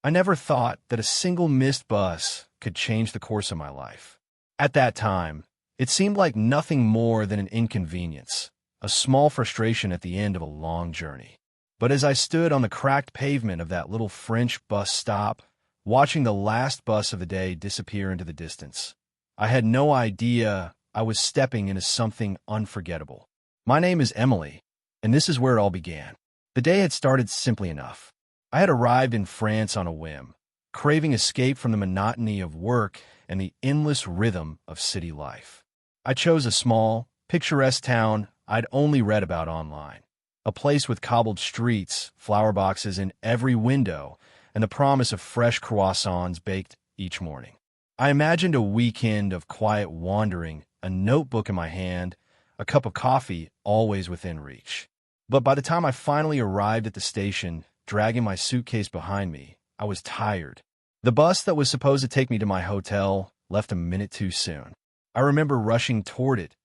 I never thought that a single missed bus could change the course of my life. At that time, it seemed like nothing more than an inconvenience, a small frustration at the end of a long journey. But as I stood on the cracked pavement of that little French bus stop, watching the last bus of the day disappear into the distance, I had no idea I was stepping into something unforgettable. My name is Emily, and this is where it all began. The day had started simply enough. I had arrived in France on a whim, craving escape from the monotony of work and the endless rhythm of city life. I chose a small, picturesque town I'd only read about online, a place with cobbled streets, flower boxes in every window, and the promise of fresh croissants baked each morning. I imagined a weekend of quiet wandering, a notebook in my hand, a cup of coffee always within reach. But by the time I finally arrived at the station, dragging my suitcase behind me, I was tired. The bus that was supposed to take me to my hotel left a minute too soon. I remember rushing toward it,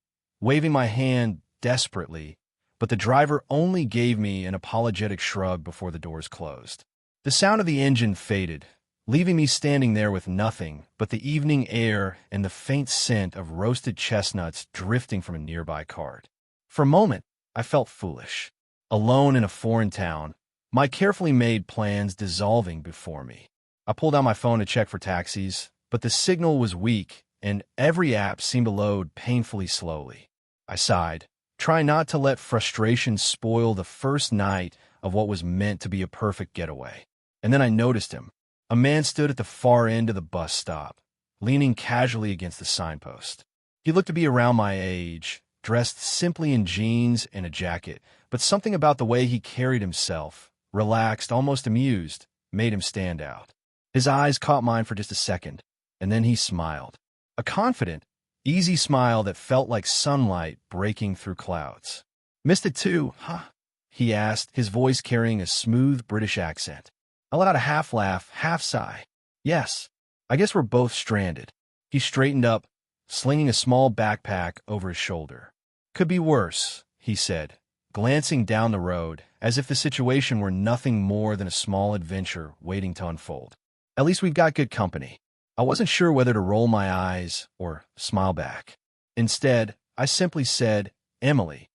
waving my hand desperately, but the driver only gave me an apologetic shrug before the doors closed. The sound of the engine faded, leaving me standing there with nothing but the evening air and the faint scent of roasted chestnuts drifting from a nearby cart. For a moment, I felt foolish. Alone in a foreign town, my carefully made plans dissolving before me. I pulled out my phone to check for taxis, but the signal was weak, and every app seemed to load painfully slowly. I sighed, trying not to let frustration spoil the first night of what was meant to be a perfect getaway. And then I noticed him. A man stood at the far end of the bus stop, leaning casually against the signpost. He looked to be around my age, dressed simply in jeans and a jacket, but something about the way he carried himself, relaxed, almost amused, made him stand out. His eyes caught mine for just a second, and then he smiled. A confident, easy smile that felt like sunlight breaking through clouds. "Missed it too, huh?" he asked, his voice carrying a smooth British accent. I let out a half laugh, half sigh. "Yes, I guess we're both stranded." He straightened up, slinging a small backpack over his shoulder. "Could be worse," he said, glancing down the road, as if the situation were nothing more than a small adventure waiting to unfold. "At least we've got good company." I wasn't sure whether to roll my eyes or smile back. Instead, I simply said, "Emily."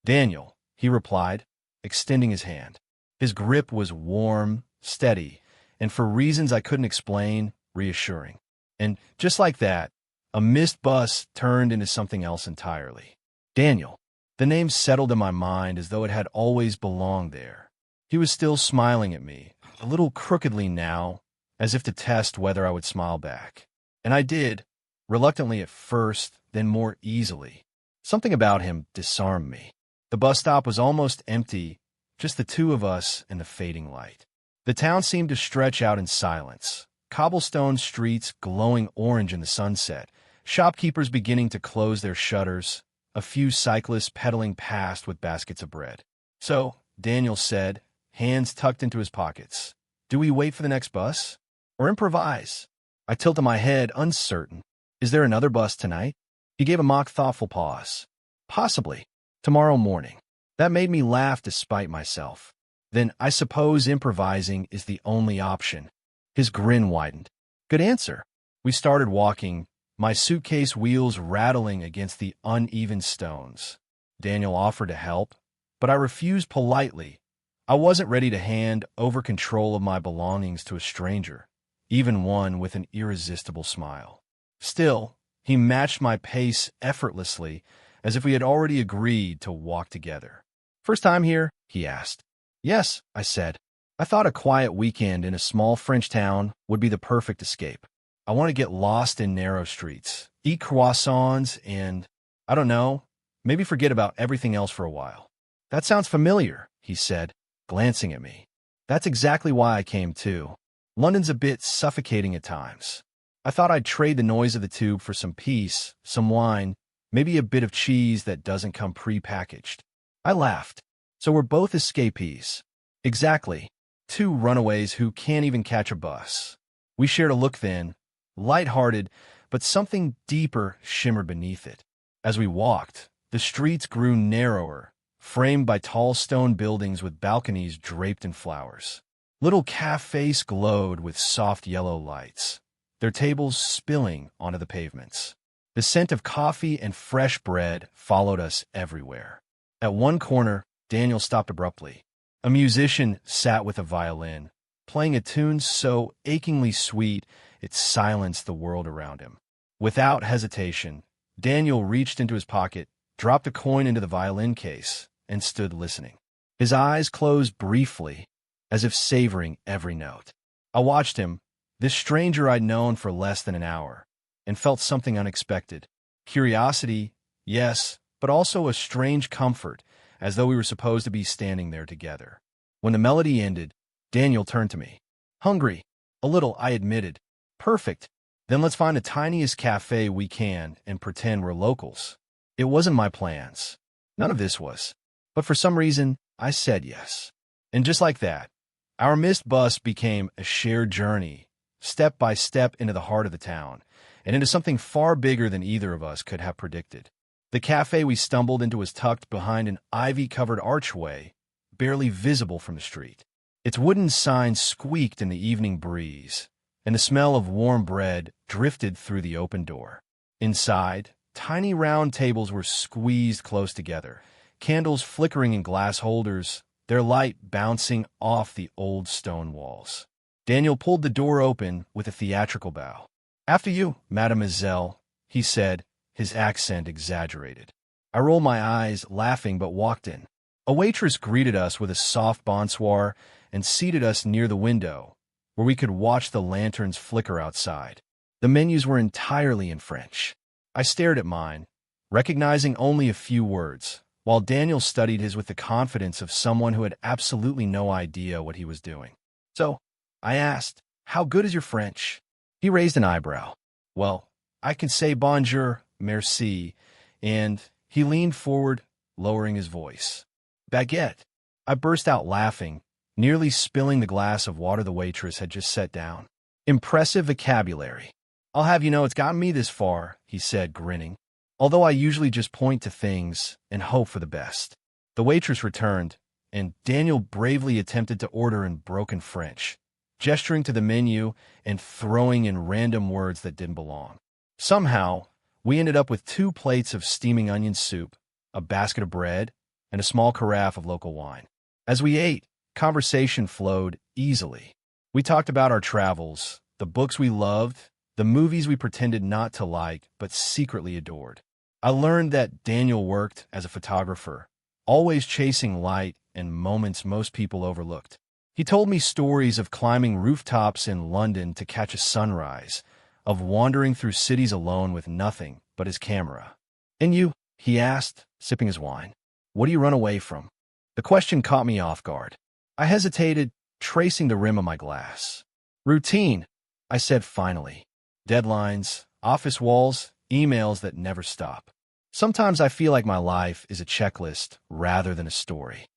"Daniel," he replied, extending his hand. His grip was warm, steady, and for reasons I couldn't explain, reassuring. And just like that, a missed bus turned into something else entirely. Daniel. The name settled in my mind as though it had always belonged there. He was still smiling at me, a little crookedly now, as if to test whether I would smile back. And I did, reluctantly at first, then more easily. Something about him disarmed me. The bus stop was almost empty, just the two of us in the fading light. The town seemed to stretch out in silence, cobblestone streets glowing orange in the sunset, shopkeepers beginning to close their shutters, a few cyclists pedaling past with baskets of bread. "So," Daniel said, hands tucked into his pockets, "do we wait for the next bus? Or improvise?" I tilted my head, uncertain. "Is there another bus tonight?" He gave a mock thoughtful pause. "Possibly. Tomorrow morning." That made me laugh despite myself. "Then I suppose improvising is the only option." His grin widened. "Good answer." We started walking, my suitcase wheels rattling against the uneven stones. Daniel offered to help, but I refused politely. I wasn't ready to hand over control of my belongings to a stranger, even one with an irresistible smile. Still, he matched my pace effortlessly, as if we had already agreed to walk together. "First time here?" he asked. "Yes," I said. I thought a quiet weekend in a small French town would be the perfect escape. I want to get lost in narrow streets, eat croissants, and, I don't know, maybe forget about everything else for a while. "That sounds familiar," he said, glancing at me. "That's exactly why I came too. London's a bit suffocating at times. I thought I'd trade the noise of the tube for some peace, some wine, maybe a bit of cheese that doesn't come pre-packaged." I laughed. "So we're both escapees." "Exactly. Two runaways who can't even catch a bus." We shared a look then, light-hearted, but something deeper shimmered beneath it. As we walked, the streets grew narrower, framed by tall stone buildings with balconies draped in flowers. Little cafes glowed with soft yellow lights, their tables spilling onto the pavements. The scent of coffee and fresh bread followed us everywhere. At one corner, Daniel stopped abruptly. A musician sat with a violin, playing a tune so achingly sweet it silenced the world around him. Without hesitation, Daniel reached into his pocket, dropped a coin into the violin case, and stood listening. His eyes closed briefly, as if savoring every note. I watched him, this stranger I'd known for less than an hour, and felt something unexpected. Curiosity, yes, but also a strange comfort, as though we were supposed to be standing there together. When the melody ended, Daniel turned to me. Hungry. A little, I admitted. Perfect. Then let's find the tiniest cafe we can and pretend we're locals. It wasn't my plans. None of this was. But for some reason, I said yes. And just like that, our missed bus became a shared journey, step by step into the heart of the town, and into something far bigger than either of us could have predicted. The cafe we stumbled into was tucked behind an ivy-covered archway, barely visible from the street. Its wooden sign squeaked in the evening breeze, and the smell of warm bread drifted through the open door. Inside, tiny round tables were squeezed close together, candles flickering in glass holders, their light bouncing off the old stone walls. Daniel pulled the door open with a theatrical bow. After you, mademoiselle, he said, his accent exaggerated. I rolled my eyes, laughing, but walked in. A waitress greeted us with a soft bonsoir and seated us near the window, where we could watch the lanterns flicker outside. The menus were entirely in French. I stared at mine, recognizing only a few words, while Daniel studied his with the confidence of someone who had absolutely no idea what he was doing. So, I asked, how good is your French? He raised an eyebrow. Well, I can say bonjour, merci, and he leaned forward, lowering his voice. Baguette. I burst out laughing, nearly spilling the glass of water the waitress had just set down. Impressive vocabulary. I'll have you know it's gotten me this far, he said, grinning, although I usually just point to things and hope for the best. The waitress returned, and Daniel bravely attempted to order in broken French, gesturing to the menu and throwing in random words that didn't belong. Somehow, we ended up with 2 plates of steaming onion soup, a basket of bread, and a small carafe of local wine. As we ate, conversation flowed easily. We talked about our travels, the books we loved, the movies we pretended not to like but secretly adored. I learned that Daniel worked as a photographer, always chasing light and moments most people overlooked. He told me stories of climbing rooftops in London to catch a sunrise, of wandering through cities alone with nothing but his camera. And you, he asked, sipping his wine, what do you run away from? The question caught me off guard. I hesitated, tracing the rim of my glass. Routine, I said finally. Deadlines, office walls, emails that never stop. Sometimes I feel like my life is a checklist rather than a story.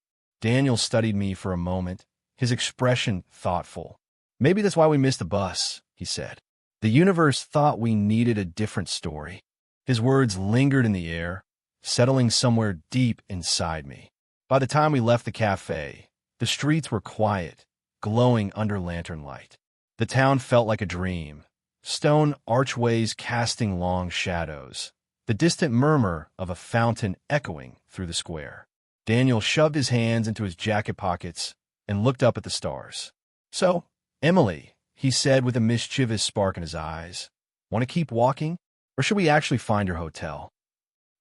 Daniel studied me for a moment, his expression thoughtful. Maybe that's why we missed the bus, he said. The universe thought we needed a different story. His words lingered in the air, settling somewhere deep inside me. By the time we left the cafe, the streets were quiet, glowing under lantern light. The town felt like a dream, stone archways casting long shadows, the distant murmur of a fountain echoing through the square. Daniel shoved his hands into his jacket pockets and looked up at the stars. So, Emily, he said with a mischievous spark in his eyes, want to keep walking, or should we actually find your hotel?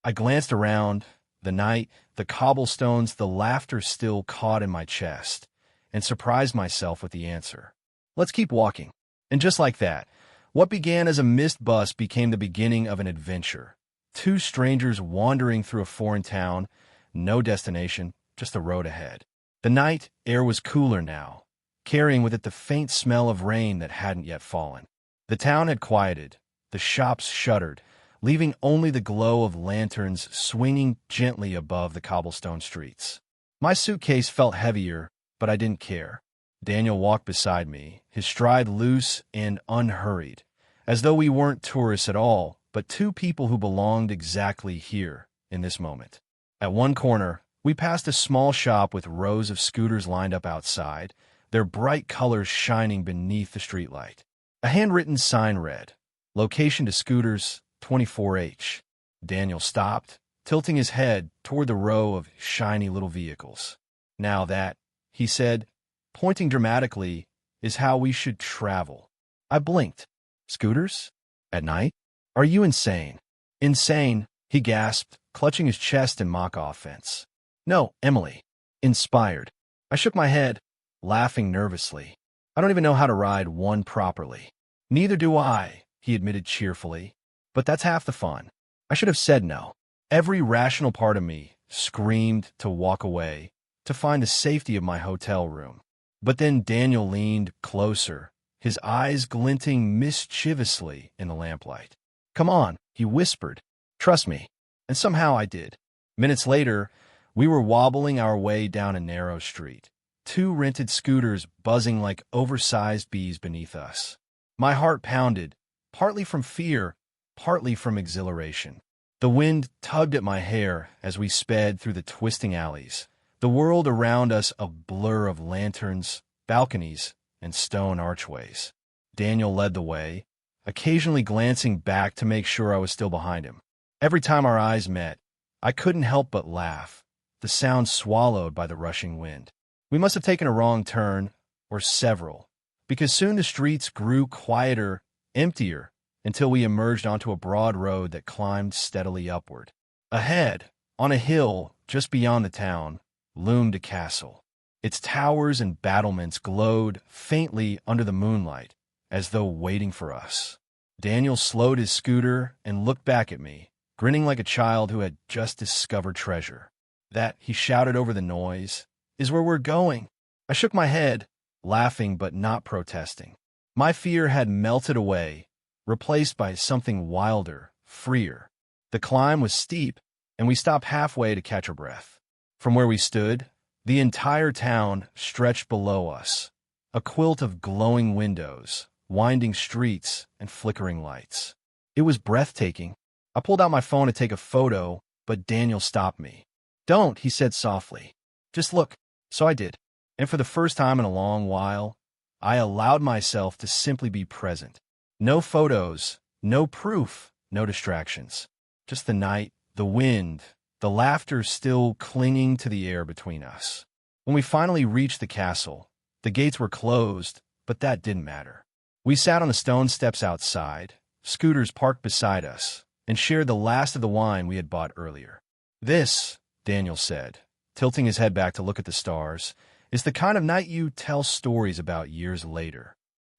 I glanced around, the night, the cobblestones, the laughter still caught in my chest, and surprised myself with the answer. Let's keep walking. And just like that, what began as a missed bus became the beginning of an adventure. 2 strangers wandering through a foreign town, no destination, just the road ahead. The night air was cooler now, carrying with it the faint smell of rain that hadn't yet fallen. The town had quieted, the shops shuttered, leaving only the glow of lanterns swinging gently above the cobblestone streets. My suitcase felt heavier, but I didn't care. Daniel walked beside me, his stride loose and unhurried, as though we weren't tourists at all, but 2 people who belonged exactly here, in this moment. At one corner, we passed a small shop with rows of scooters lined up outside, their bright colors shining beneath the streetlight. A handwritten sign read, "Location to scooters, 24H. Daniel stopped, tilting his head toward the row of shiny little vehicles. "Now that," he said, pointing dramatically, "is how we should travel." I blinked. "Scooters? At night? Are you insane?" "Insane," he gasped, clutching his chest in mock offense. "No, Emily." Inspired. I shook my head, laughing nervously. "I don't even know how to ride one properly." "Neither do I," he admitted cheerfully. "But that's half the fun." I should have said no. Every rational part of me screamed to walk away, to find the safety of my hotel room. But then Daniel leaned closer, his eyes glinting mischievously in the lamplight. "Come on," he whispered. "Trust me." And somehow I did. Minutes later, we were wobbling our way down a narrow street, two rented scooters buzzing like oversized bees beneath us. My heart pounded, partly from fear, partly from exhilaration. The wind tugged at my hair as we sped through the twisting alleys, the world around us a blur of lanterns, balconies, and stone archways. Daniel led the way, occasionally glancing back to make sure I was still behind him. Every time our eyes met, I couldn't help but laugh, the sound swallowed by the rushing wind. We must have taken a wrong turn, or several, because soon the streets grew quieter, emptier, until we emerged onto a broad road that climbed steadily upward. Ahead, on a hill just beyond the town, loomed a castle. Its towers and battlements glowed faintly under the moonlight, as though waiting for us. Daniel slowed his scooter and looked back at me, grinning like a child who had just discovered treasure. "That," he shouted over the noise, "is where we're going." I shook my head, laughing but not protesting. My fear had melted away, replaced by something wilder, freer. The climb was steep, and we stopped halfway to catch our breath. From where we stood, the entire town stretched below us, a quilt of glowing windows, winding streets, and flickering lights. It was breathtaking. I pulled out my phone to take a photo, but Daniel stopped me. "Don't," he said softly. "Just look." So I did, and for the first time in a long while, I allowed myself to simply be present. No photos, no proof, no distractions. Just the night, the wind, the laughter still clinging to the air between us. When we finally reached the castle, the gates were closed, but that didn't matter. We sat on the stone steps outside, scooters parked beside us, and shared the last of the wine we had bought earlier. "This," Daniel said, tilting his head back to look at the stars, "is the kind of night you tell stories about years later."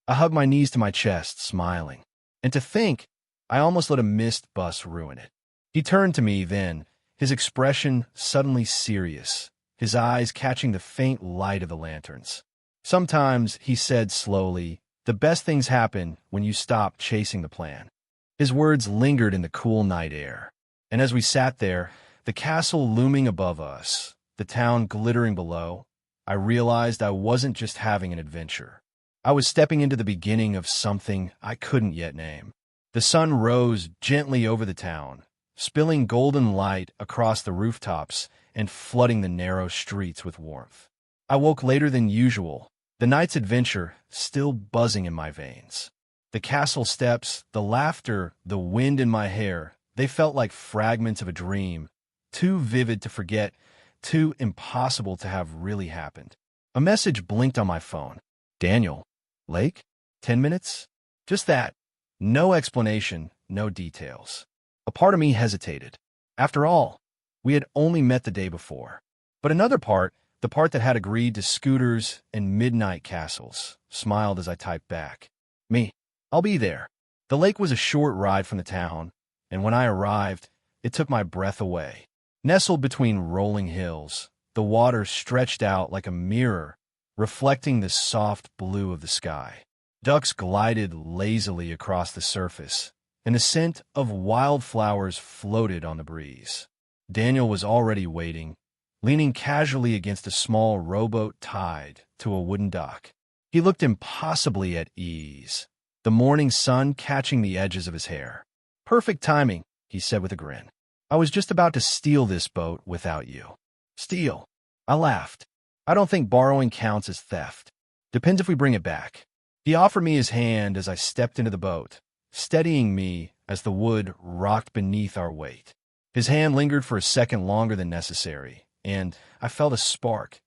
I hugged my knees to my chest, smiling. And to think, I almost let a missed bus ruin it. He turned to me then, his expression suddenly serious, his eyes catching the faint light of the lanterns. "Sometimes," he said slowly, "the best things happen when you stop chasing the plan." His words lingered in the cool night air. And as we sat there, the castle looming above us, the town glittering below, I realized I wasn't just having an adventure. I was stepping into the beginning of something I couldn't yet name. The sun rose gently over the town, spilling golden light across the rooftops and flooding the narrow streets with warmth. I woke later than usual, the night's adventure still buzzing in my veins. The castle steps, the laughter, the wind in my hair, they felt like fragments of a dream, too vivid to forget, too impossible to have really happened. A message blinked on my phone. "Daniel. Lake? 10 minutes?" Just that. No explanation, no details. A part of me hesitated. After all, we had only met the day before. But another part, the part that had agreed to scooters and midnight castles, smiled as I typed back. "Me. I'll be there." The lake was a short ride from the town, and when I arrived, it took my breath away. Nestled between rolling hills, the water stretched out like a mirror, reflecting the soft blue of the sky. Ducks glided lazily across the surface, and the scent of wildflowers floated on the breeze. Daniel was already waiting, leaning casually against a small rowboat tied to a wooden dock. He looked impossibly at ease, the morning sun catching the edges of his hair. "Perfect timing," he said with a grin. "I was just about to steal this boat without you." "Steal?" I laughed. "I don't think borrowing counts as theft." Depends if we bring it back. He offered me his hand as I stepped into the boat, steadying me as the wood rocked beneath our weight. His hand lingered for a second longer than necessary, and I felt a spark,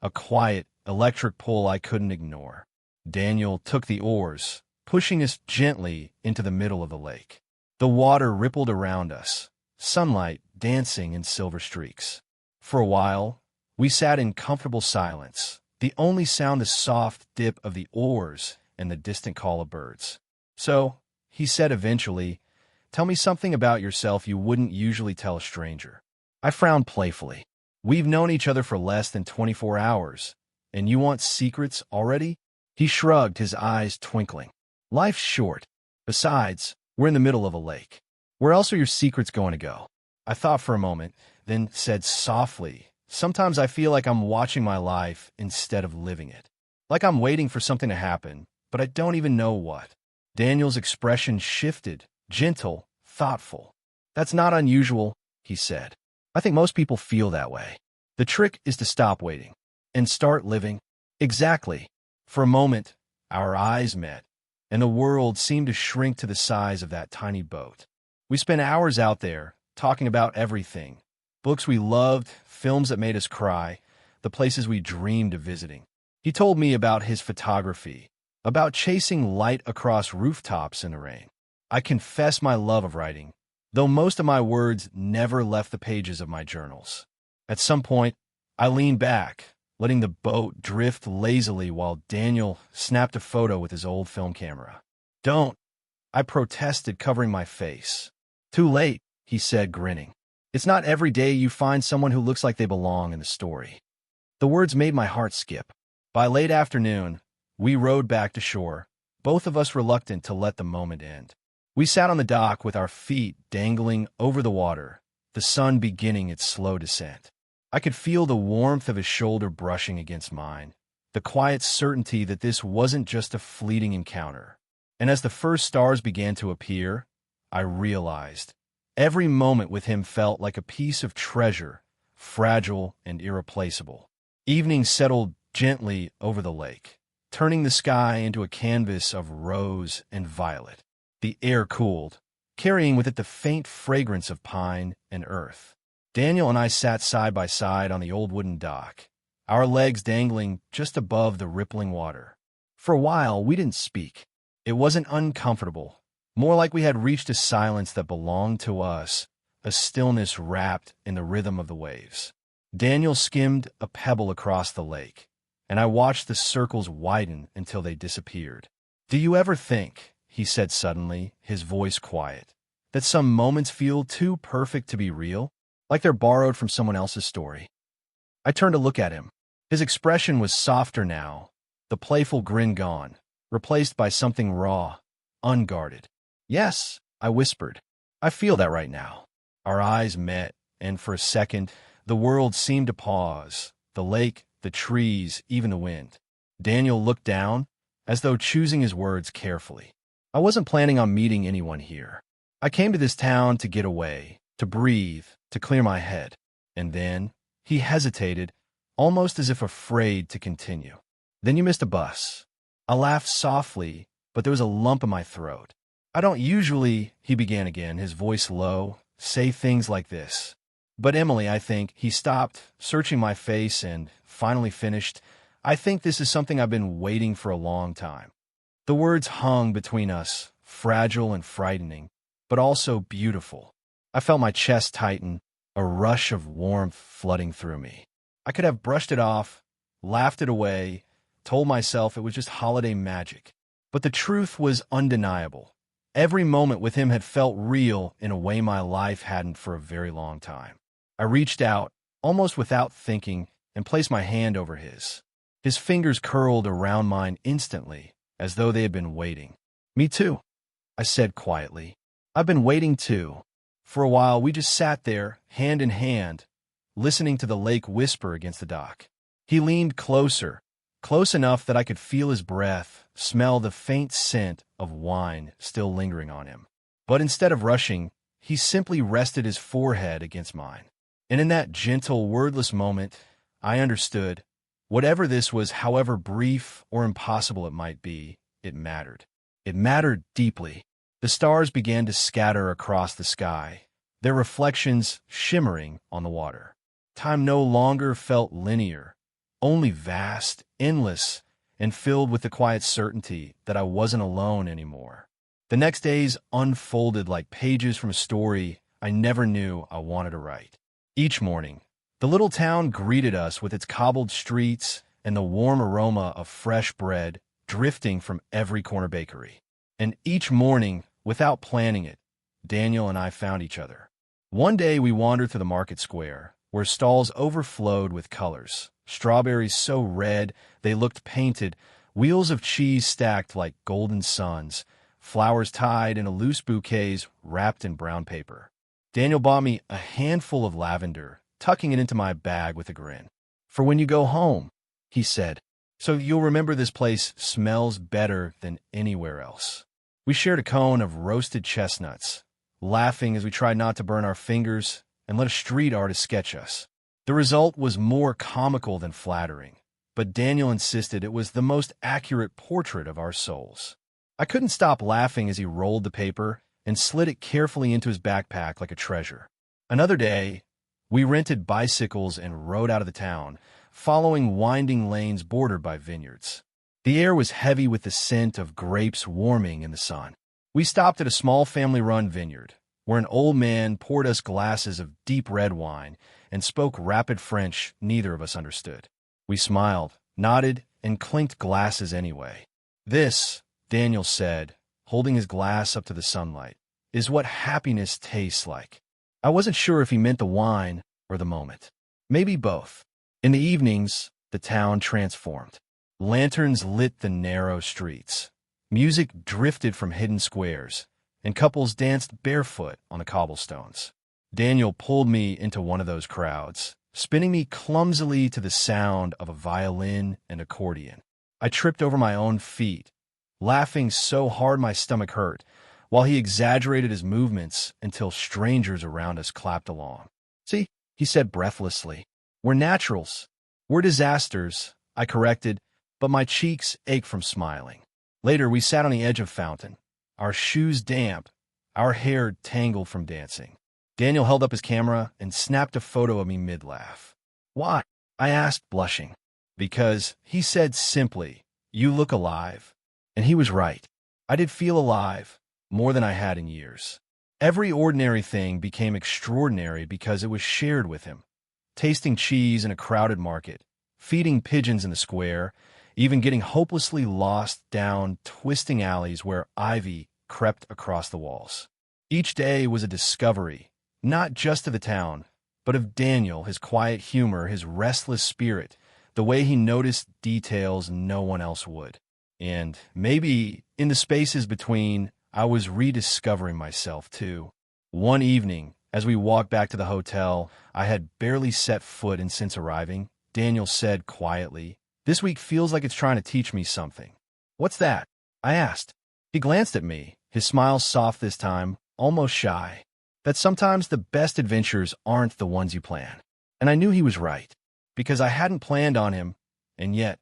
a quiet, electric pull I couldn't ignore. Daniel took the oars, pushing us gently into the middle of the lake. The water rippled around us, sunlight dancing in silver streaks. For a while, we sat in comfortable silence, the only sound the soft dip of the oars and the distant call of birds. "So," he said eventually, "tell me something about yourself you wouldn't usually tell a stranger." I frowned playfully. "We've known each other for less than 24 hours, and you want secrets already?" He shrugged, his eyes twinkling. "Life's short. Besides, we're in the middle of a lake. Where else are your secrets going to go?" I thought for a moment, then said softly, "Sometimes I feel like I'm watching my life instead of living it. Like I'm waiting for something to happen, but I don't even know what." Daniel's expression shifted, gentle, thoughtful. "That's not unusual," he said. "I think most people feel that way. The trick is to stop waiting and start living." Exactly. For a moment, our eyes met, and the world seemed to shrink to the size of that tiny boat. We spent hours out there, talking about everything. Books we loved, films that made us cry, the places we dreamed of visiting. He told me about his photography, about chasing light across rooftops in the rain. I confess my love of writing, though most of my words never left the pages of my journals. At some point, I leaned back, letting the boat drift lazily while Daniel snapped a photo with his old film camera. "Don't," I protested, covering my face. "Too late," he said, grinning. "It's not every day you find someone who looks like they belong in the story." The words made my heart skip. By late afternoon, we rowed back to shore, both of us reluctant to let the moment end. We sat on the dock with our feet dangling over the water, the sun beginning its slow descent. I could feel the warmth of his shoulder brushing against mine, the quiet certainty that this wasn't just a fleeting encounter. And as the first stars began to appear, I realized every moment with him felt like a piece of treasure, fragile and irreplaceable. Evening settled gently over the lake, turning the sky into a canvas of rose and violet. The air cooled, carrying with it the faint fragrance of pine and earth. Daniel and I sat side by side on the old wooden dock, our legs dangling just above the rippling water. For a while, we didn't speak. It wasn't uncomfortable, more like we had reached a silence that belonged to us, a stillness wrapped in the rhythm of the waves. Daniel skimmed a pebble across the lake, and I watched the circles widen until they disappeared. "Do you ever think," he said suddenly, his voice quiet, "that some moments feel too perfect to be real? Like they're borrowed from someone else's story?" I turned to look at him. His expression was softer now, the playful grin gone, replaced by something raw, unguarded. "Yes," I whispered. "I feel that right now." Our eyes met, and for a second, the world seemed to pause, the lake, the trees, even the wind. Daniel looked down, as though choosing his words carefully. "I wasn't planning on meeting anyone here. I came to this town to get away, to breathe, to clear my head." And then he hesitated, almost as if afraid to continue. "Then you missed a bus." I laughed softly, but there was a lump in my throat. "I don't usually," he began again, his voice low, "say things like this. But Emily, I think," he stopped, searching my face, and finally finished, "I think this is something I've been waiting for a long time." The words hung between us, fragile and frightening, but also beautiful. I felt my chest tighten, a rush of warmth flooding through me. I could have brushed it off, laughed it away, told myself it was just holiday magic. But the truth was undeniable. Every moment with him had felt real in a way my life hadn't for a very long time. I reached out, almost without thinking, and placed my hand over his. His fingers curled around mine instantly, as though they had been waiting. "Me too," I said quietly. "I've been waiting too." For a while, we just sat there, hand in hand, listening to the lake whisper against the dock. He leaned closer, close enough that I could feel his breath, smell the faint scent of wine still lingering on him. But instead of rushing, he simply rested his forehead against mine. And in that gentle, wordless moment, I understood Whatever this was, however brief or impossible it might be, it mattered. It mattered deeply. The stars began to scatter across the sky, their reflections shimmering on the water. Time no longer felt linear, only vast, endless, and filled with the quiet certainty that I wasn't alone anymore. The next days unfolded like pages from a story I never knew I wanted to write. Each morning, the little town greeted us with its cobbled streets and the warm aroma of fresh bread drifting from every corner bakery. And each morning, without planning it, Daniel and I found each other. One day we wandered through the market square, where stalls overflowed with colors. Strawberries so red they looked painted, wheels of cheese stacked like golden suns, flowers tied in loose bouquets wrapped in brown paper. Daniel bought me a handful of lavender, tucking it into my bag with a grin. "For when you go home," he said, "so you'll remember this place smells better than anywhere else." We shared a cone of roasted chestnuts, laughing as we tried not to burn our fingers and let a street artist sketch us. The result was more comical than flattering, but Daniel insisted it was the most accurate portrait of our souls. I couldn't stop laughing as he rolled the paper and slid it carefully into his backpack like a treasure. Another day, we rented bicycles and rode out of the town, following winding lanes bordered by vineyards. The air was heavy with the scent of grapes warming in the sun. We stopped at a small family-run vineyard, where an old man poured us glasses of deep red wine and spoke rapid French neither of us understood. We smiled, nodded, and clinked glasses anyway. "This," Daniel said, holding his glass up to the sunlight, "is what happiness tastes like." I wasn't sure if he meant the wine or the moment. Maybe both. In the evenings, the town transformed. Lanterns lit the narrow streets. Music drifted from hidden squares, and couples danced barefoot on the cobblestones. Daniel pulled me into one of those crowds, spinning me clumsily to the sound of a violin and accordion. I tripped over my own feet, laughing so hard my stomach hurt, while he exaggerated his movements until strangers around us clapped along. "See," he said breathlessly, "we're naturals. We're disasters," I corrected, but my cheeks ached from smiling. Later, we sat on the edge of a fountain, our shoes damp, our hair tangled from dancing. Daniel held up his camera and snapped a photo of me mid-laugh. "Why?" I asked, blushing. "Because," he said simply, "you look alive." And he was right. I did feel alive, more than I had in years. Every ordinary thing became extraordinary because it was shared with him. Tasting cheese in a crowded market, feeding pigeons in the square, even getting hopelessly lost down twisting alleys where ivy crept across the walls. Each day was a discovery, not just of the town, but of Daniel, his quiet humor, his restless spirit, the way he noticed details no one else would. And maybe in the spaces between, I was rediscovering myself too. One evening, as we walked back to the hotel I had barely set foot in since arriving, Daniel said quietly, "This week feels like it's trying to teach me something." "What's that?" I asked. He glanced at me, his smile soft this time, almost shy. "That sometimes the best adventures aren't the ones you plan." And I knew he was right, because I hadn't planned on him, and yet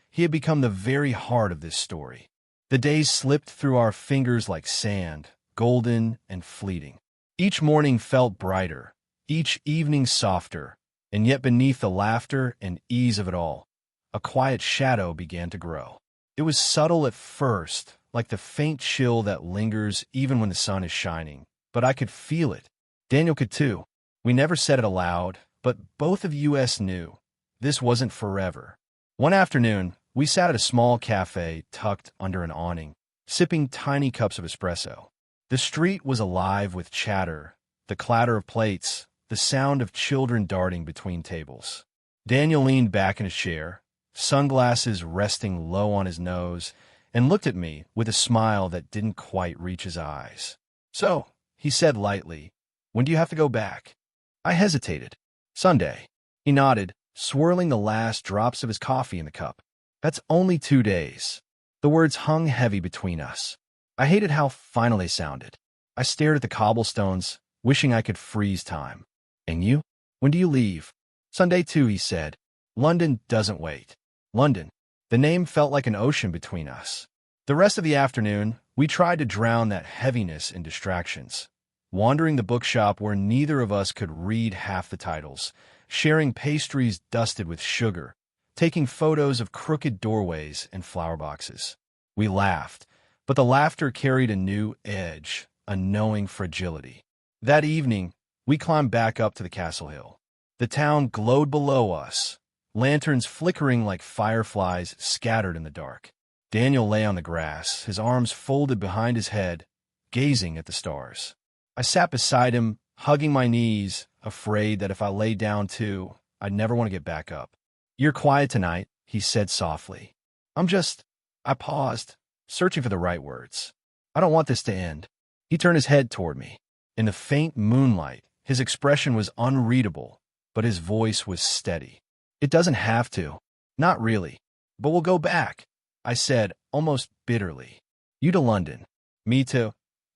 he had become the very heart of this story. The days slipped through our fingers like sand, golden and fleeting. Each morning felt brighter, each evening softer, and yet beneath the laughter and ease of it all, a quiet shadow began to grow. It was subtle at first, like the faint chill that lingers even when the sun is shining, but I could feel it. Daniel could too. We never said it aloud, but both of us knew this wasn't forever. One afternoon, we sat at a small cafe tucked under an awning, sipping tiny cups of espresso. The street was alive with chatter, the clatter of plates, the sound of children darting between tables. Daniel leaned back in his chair, sunglasses resting low on his nose, and looked at me with a smile that didn't quite reach his eyes. "So," he said lightly, "when do you have to go back?" I hesitated. "Sunday." He nodded, swirling the last drops of his coffee in the cup. "That's only 2 days." The words hung heavy between us. I hated how final they sounded. I stared at the cobblestones, wishing I could freeze time. "And you? When do you leave?" "Sunday too," he said. London doesn't wait. London. The name felt like an ocean between us. The rest of the afternoon, we tried to drown that heaviness in distractions, wandering the bookshop where neither of us could read half the titles, sharing pastries dusted with sugar, taking photos of crooked doorways and flower boxes. We laughed, but the laughter carried a new edge, a knowing fragility. That evening, we climbed back up to the castle hill. The town glowed below us, lanterns flickering like fireflies scattered in the dark. Daniel lay on the grass, his arms folded behind his head, gazing at the stars. I sat beside him, hugging my knees, afraid that if I lay down too, I'd never want to get back up. "You're quiet tonight," he said softly. I paused, searching for the right words. "I don't want this to end." He turned his head toward me. In the faint moonlight, his expression was unreadable, but his voice was steady. "It doesn't have to. Not really. But we'll go back," I said, almost bitterly. "You to London. Me to—"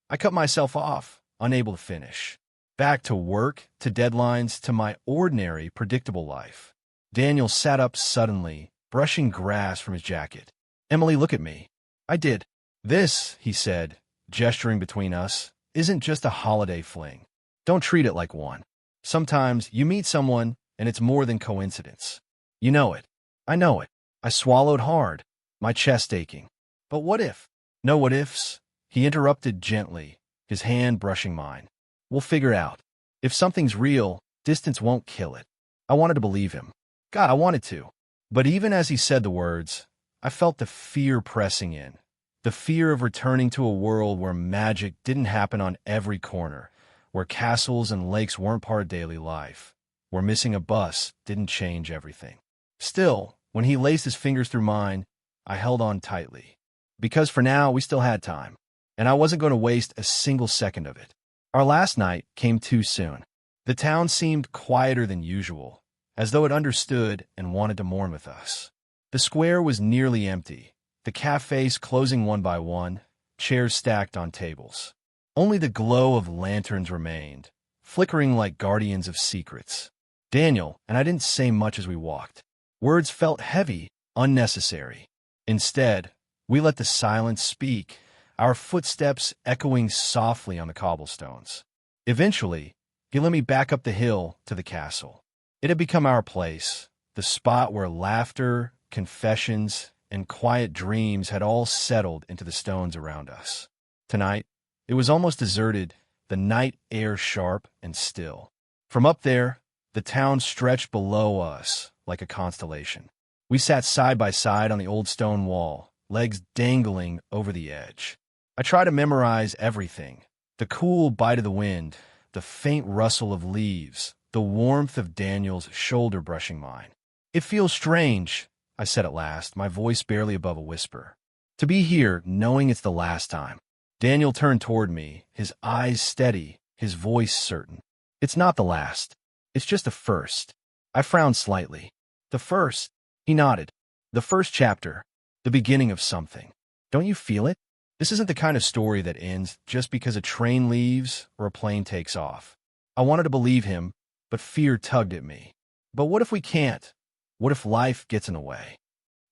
I cut myself off, unable to finish. Back to work, to deadlines, to my ordinary, predictable life. Daniel sat up suddenly, brushing grass from his jacket. "Emily, look at me." I did. "This," he said, gesturing between us, "isn't just a holiday fling. Don't treat it like one. Sometimes you meet someone, and it's more than coincidence. You know it." "I know it." I swallowed hard, my chest aching. "But what if?" "No what ifs," he interrupted gently, his hand brushing mine. "We'll figure out. If something's real, distance won't kill it." I wanted to believe him. God, I wanted to. But even as he said the words, I felt the fear pressing in. The fear of returning to a world where magic didn't happen on every corner, where castles and lakes weren't part of daily life, where missing a bus didn't change everything. Still, when he laced his fingers through mine, I held on tightly. Because for now, we still had time, and I wasn't going to waste a single second of it. Our last night came too soon. The town seemed quieter than usual, as though it understood and wanted to mourn with us. The square was nearly empty, the cafes closing one by one, chairs stacked on tables. Only the glow of lanterns remained, flickering like guardians of secrets. Daniel and I didn't say much as we walked. Words felt heavy, unnecessary. Instead, we let the silence speak, our footsteps echoing softly on the cobblestones. Eventually, he led me back up the hill to the castle. It had become our place, the spot where laughter, confessions, and quiet dreams had all settled into the stones around us. Tonight, it was almost deserted, the night air sharp and still. From up there, the town stretched below us like a constellation. We sat side by side on the old stone wall, legs dangling over the edge. I tried to memorize everything: the cool bite of the wind, the faint rustle of leaves, the warmth of Daniel's shoulder brushing mine. "It feels strange," I said at last, my voice barely above a whisper, "to be here knowing it's the last time." Daniel turned toward me, his eyes steady, his voice certain. "It's not the last. It's just the first." I frowned slightly. "The first?" He nodded. "The first chapter. The beginning of something. Don't you feel it? This isn't the kind of story that ends just because a train leaves or a plane takes off." I wanted to believe him, but fear tugged at me. "But what if we can't? What if life gets in the way?"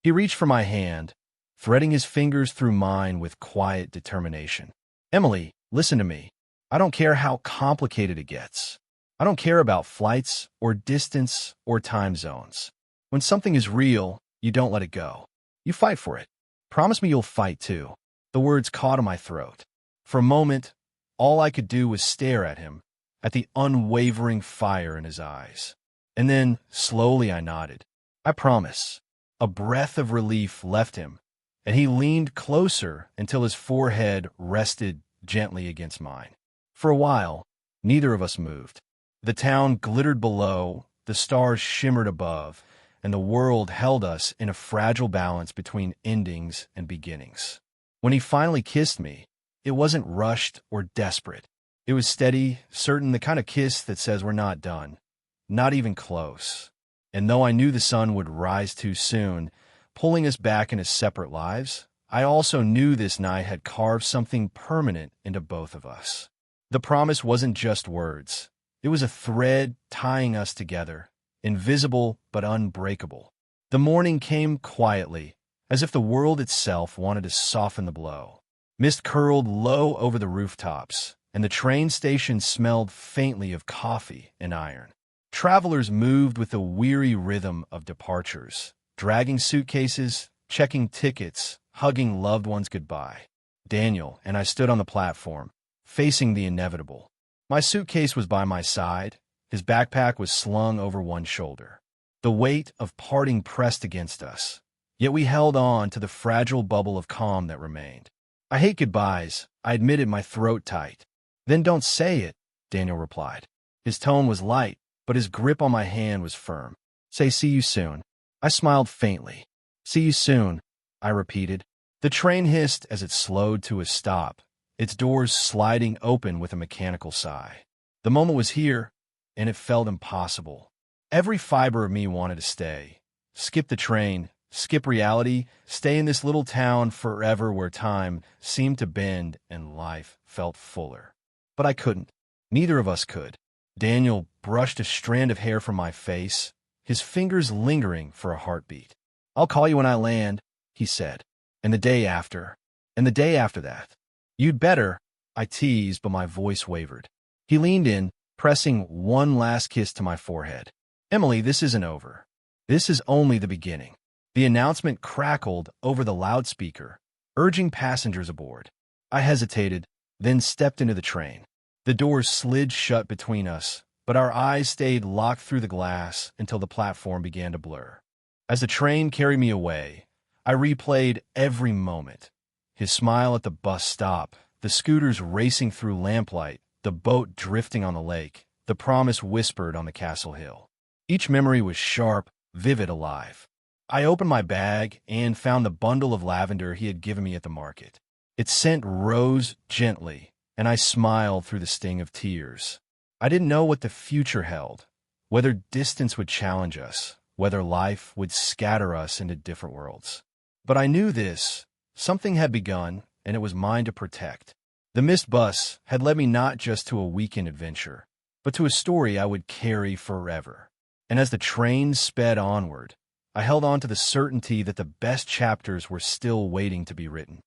He reached for my hand, threading his fingers through mine with quiet determination. "Emily, listen to me. I don't care how complicated it gets. I don't care about flights or distance or time zones. When something is real, you don't let it go. You fight for it. Promise me you'll fight too." The words caught in my throat. For a moment, all I could do was stare at him, at the unwavering fire in his eyes. And then, slowly I nodded. "I promise." A breath of relief left him, and he leaned closer until his forehead rested gently against mine. For a while, neither of us moved. The town glittered below, the stars shimmered above, and the world held us in a fragile balance between endings and beginnings. When he finally kissed me, it wasn't rushed or desperate. It was steady, certain, the kind of kiss that says we're not done, not even close. And though I knew the sun would rise too soon, pulling us back into separate lives, I also knew this night had carved something permanent into both of us. The promise wasn't just words. It was a thread tying us together, invisible but unbreakable. The morning came quietly, as if the world itself wanted to soften the blow. Mist curled low over the rooftops, and the train station smelled faintly of coffee and iron. Travelers moved with the weary rhythm of departures, dragging suitcases, checking tickets, hugging loved ones goodbye. Daniel and I stood on the platform, facing the inevitable. My suitcase was by my side, his backpack was slung over one shoulder. The weight of parting pressed against us, yet we held on to the fragile bubble of calm that remained. "I hate goodbyes," I admitted, my throat tight. "Then don't say it," Daniel replied. His tone was light, but his grip on my hand was firm. "Say see you soon." I smiled faintly. "See you soon," I repeated. The train hissed as it slowed to a stop, its doors sliding open with a mechanical sigh. The moment was here, and it felt impossible. Every fiber of me wanted to stay. Skip the train, skip reality, stay in this little town forever where time seemed to bend and life felt fuller. But I couldn't. Neither of us could. Daniel brushed a strand of hair from my face, his fingers lingering for a heartbeat. "I'll call you when I land," he said. "And the day after. And the day after that." "You'd better," I teased, but my voice wavered. He leaned in, pressing one last kiss to my forehead. "Emily, this isn't over. This is only the beginning." The announcement crackled over the loudspeaker, urging passengers aboard. I hesitated, then stepped into the train. The doors slid shut between us, but our eyes stayed locked through the glass until the platform began to blur. As the train carried me away, I replayed every moment. His smile at the bus stop, the scooters racing through lamplight, the boat drifting on the lake, the promise whispered on the castle hill. Each memory was sharp, vivid, alive. I opened my bag and found the bundle of lavender he had given me at the market. Its scent rose gently, and I smiled through the sting of tears. I didn't know what the future held, whether distance would challenge us, whether life would scatter us into different worlds. But I knew this. Something had begun, and it was mine to protect. The missed bus had led me not just to a weekend adventure, but to a story I would carry forever. And as the train sped onward, I held on to the certainty that the best chapters were still waiting to be written.